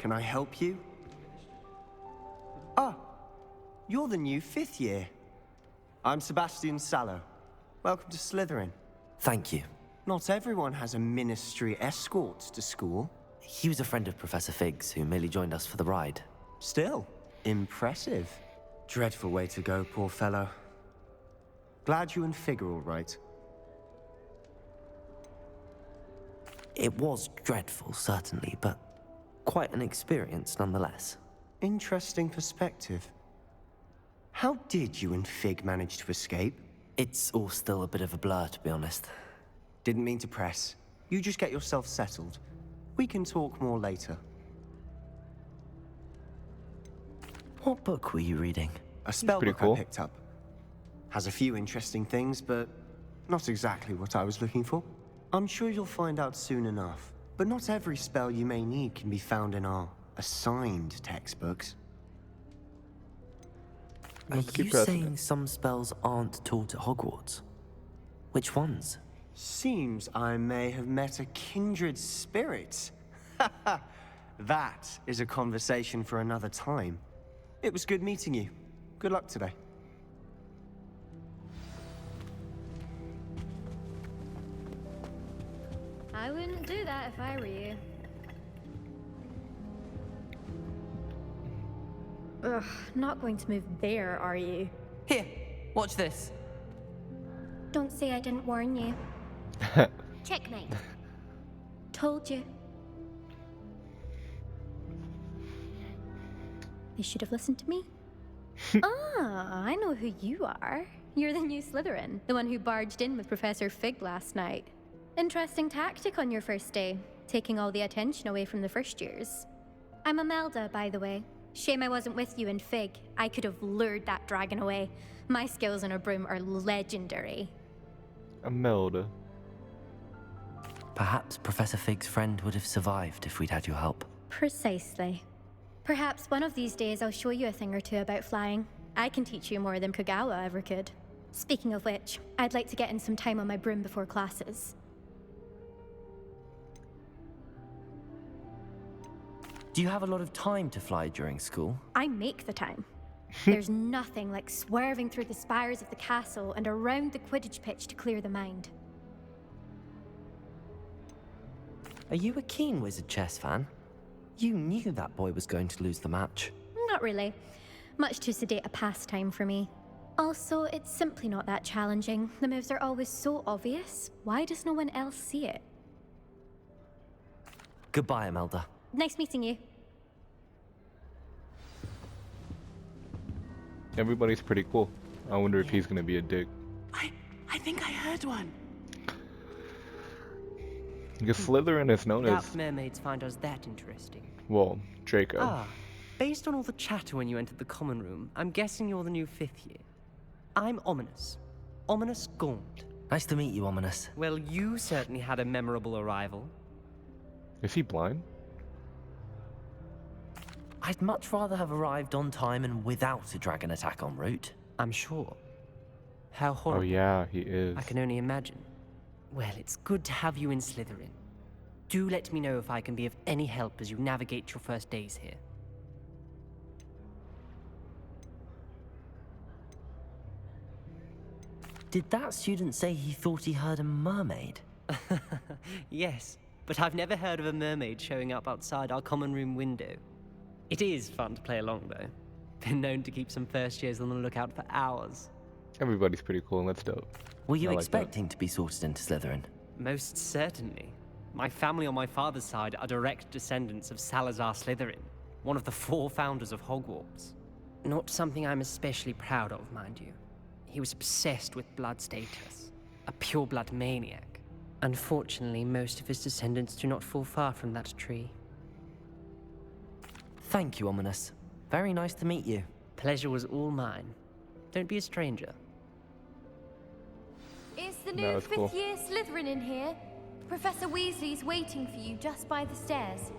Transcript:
Can I help you? Ah, you're the new 5th year. I'm Sebastian Sallow. Welcome to Slytherin. Thank you. Not everyone has a ministry escort to school. He was a friend of Professor Fig's who merely joined us for the ride. Still, impressive. Dreadful way to go, poor fellow. Glad you and Fig are all right. It was dreadful, certainly, but quite an experience nonetheless. Interesting perspective. How did you and Fig manage to escape? It's all still a bit of a blur, to be honest. Didn't mean to press. You just get yourself settled. We can talk more later. What book were you reading? A spell Pretty book cool. I picked up. Has a few interesting things, but not exactly what I was looking for. I'm sure you'll find out soon enough. But not every spell you may need can be found in our assigned textbooks. Are Let's keep you pressing saying some spells aren't taught at Hogwarts? Which ones? Seems I may have met a kindred spirit. That is a conversation for another time. It was good meeting you. Good luck today. I wouldn't do that if I were you. Ugh, not going to move there, are you? Here, watch this. Don't say I didn't warn you. Checkmate. Told you. They should have listened to me. Ah, I know who you are. You're the new Slytherin, the one who barged in with Professor Fig last night. Interesting tactic on your first day, taking all the attention away from the first years. I'm Imelda, by the way. Shame I wasn't with you and Fig. I could have lured that dragon away. My skills on a broom are legendary. Imelda. Perhaps Professor Fig's friend would have survived if we'd had your help. Precisely. Perhaps one of these days I'll show you a thing or two about flying. I can teach you more than Kogawa ever could. Speaking of which, I'd like to get in some time on my broom before classes. Do you have a lot of time to fly during school? I make the time. There's nothing like swerving through the spires of the castle and around the Quidditch pitch to clear the mind. Are you a keen Wizard chess fan? You knew that boy was going to lose the match. Not really. Much too sedate a pastime for me. Also, it's simply not that challenging. The moves are always so obvious. Why does no one else see it? Goodbye, Imelda. Nice meeting you. Everybody's pretty cool. I wonder if he's gonna be a dick. I think I heard one. Because Slytherin is known Doubt as, mermaids find us that interesting. well, Draco. Ah, based on all the chatter when you entered the common room, I'm guessing you're the new 5th year. I'm Ominous. Ominous Gaunt. Nice to meet you, Ominous. Well, you certainly had a memorable arrival. Is he blind? I'd much rather have arrived on time and without a dragon attack en route. I'm sure. How Oh horrible. yeah, he is. I can only imagine. Well, it's good to have you in Slytherin. Do let me know if I can be of any help as you navigate your first days here. Did that student say he thought he heard a mermaid? Yes, but I've never heard of a mermaid showing up outside our common room window. It is fun to play along, though. Been known to keep some first years on the lookout for hours. Everybody's pretty cool and that's dope. Were you I like that. expecting to be sorted into Slytherin? Most certainly. My family on my father's side are direct descendants of Salazar Slytherin, one of the 4 founders of Hogwarts. Not something I'm especially proud of, mind you. He was obsessed with blood status, a pure-blood maniac. Unfortunately, most of his descendants do not fall far from that tree. Thank you, Ominous. Very nice to meet you. Pleasure was all mine. Don't be a stranger. Is the No, new it's cool. 5th year Slytherin in here? Professor Weasley's waiting for you just by the stairs.